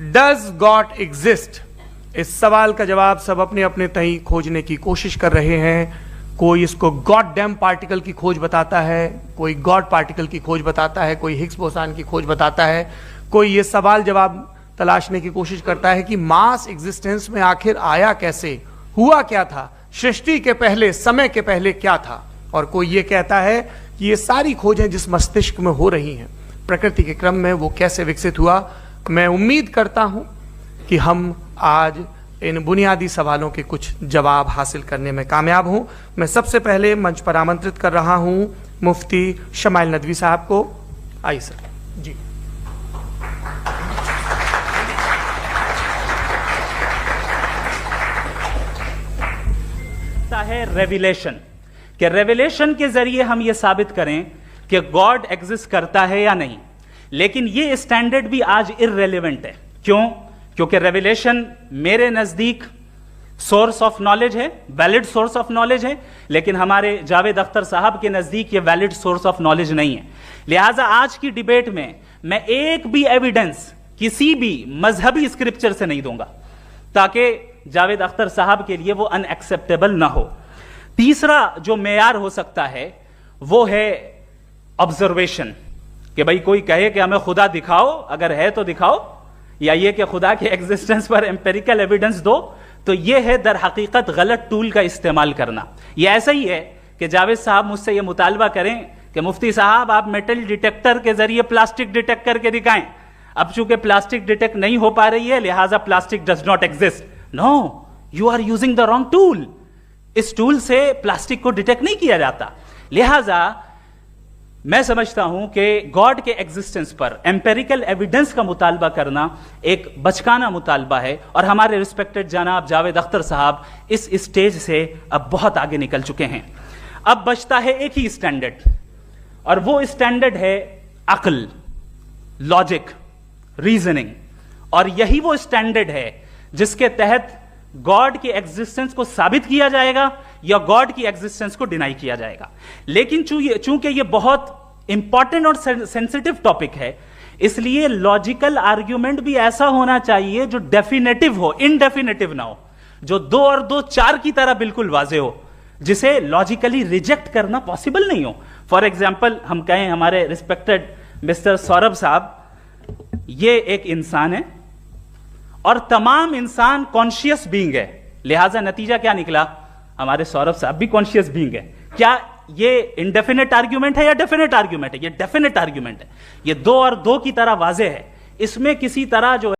Does God exist? इस सवाल का जवाब सब अपने अपने तहीं खोजने की कोशिश कर रहे हैं. कोई इसको गॉड डैम पार्टिकल की खोज बताता है, कोई गॉड पार्टिकल की खोज बताता है, कोई हिग्स बोसान की खोज बताता है, कोई ये सवाल जवाब तलाशने की कोशिश करता है कि मास एग्जिस्टेंस में आखिर आया कैसे, हुआ क्या था, सृष्टि के पहले, समय के पहले क्या था. और कोई ये कहता है कि ये सारी खोजें जिस मस्तिष्क में हो रही हैं प्रकृति के क्रम में, वो कैसे विकसित हुआ. मैं उम्मीद करता हूं कि हम आज इन बुनियादी सवालों के कुछ जवाब हासिल करने में कामयाब हूं. मैं सबसे पहले मंच पर आमंत्रित कर रहा हूं मुफ्ती शमाइल नदवी साहब को. आइए सर जी. है रेविलेशन, कि रेविलेशन के जरिए हम ये साबित करें कि गॉड एग्जिस्ट करता है या नहीं. लेकिन ये स्टैंडर्ड भी आज इररेलेवेंट है. क्यों? क्योंकि रेविलेशन मेरे नजदीक सोर्स ऑफ नॉलेज है, वैलिड सोर्स ऑफ नॉलेज है, लेकिन हमारे जावेद अख्तर साहब के नजदीक ये वैलिड सोर्स ऑफ नॉलेज नहीं है. लिहाजा आज की डिबेट में मैं एक भी एविडेंस किसी भी मजहबी स्क्रिप्चर से नहीं दूंगा, ताकि जावेद अख्तर साहब के लिए वो अनएक्सेप्टेबल ना हो. तीसरा जो मेयार हो सकता है वो है ऑब्जर्वेशन, कि भाई कोई कहे कि हमें खुदा दिखाओ, अगर है तो दिखाओ, या ये कि खुदा के एग्जिस्टेंस पर एम्पेरिकल एविडेंस दो. तो ये है दर हकीकत गलत टूल का इस्तेमाल करना. ये ऐसा ही है कि जावेद साहब मुझसे ये मुतालबा करें कि मुफ्ती साहब आप मेटल डिटेक्टर के जरिए प्लास्टिक डिटेक्ट करके दिखाएं. अब चूंकि प्लास्टिक डिटेक्ट नहीं हो पा रही है, लिहाजा plastic does not exist. No, you are using the wrong tool. इस टूल से प्लास्टिक को डिटेक्ट नहीं किया जाता. लिहाजा मैं समझता हूं कि गॉड के एग्जिस्टेंस पर एम्पेरिकल एविडेंस का मुतालबा करना एक बचकाना मुतालबा है, और हमारे रिस्पेक्टेड जनाब जावेद अख्तर साहब इस स्टेज से अब बहुत आगे निकल चुके हैं. अब बचता है एक ही स्टैंडर्ड, और वो स्टैंडर्ड है अक्ल, लॉजिक, रीजनिंग. और यही वो स्टैंडर्ड है जिसके तहत गॉड की एग्जिस्टेंस को साबित किया जाएगा या गॉड की एग्जिस्टेंस को डिनाई किया जाएगा. लेकिन चूंकि ये बहुत इंपॉर्टेंट और सेंसिटिव टॉपिक है, इसलिए लॉजिकल आर्ग्यूमेंट भी ऐसा होना चाहिए जो डेफिनेटिव हो, इनडेफिनेटिव ना हो, जो 2 और 2 4 की तरह बिल्कुल वाजे हो, जिसे लॉजिकली रिजेक्ट करना पॉसिबल नहीं हो. फॉर एग्जाम्पल हम कहें हमारे रिस्पेक्टेड मिस्टर सौरभ साहब, ये एक इंसान है और तमाम इंसान कॉन्शियस बीइंग है. लिहाजा नतीजा क्या निकला? हमारे सौरभ साहब भी कॉन्शियस बीइंग है. क्या ये इंडेफिनेट आर्ग्यूमेंट है या डेफिनेट आर्ग्यूमेंट है? ये डेफिनेट आर्ग्यूमेंट है. ये 2 और 2 की तरह वाजे है. इसमें किसी तरह जो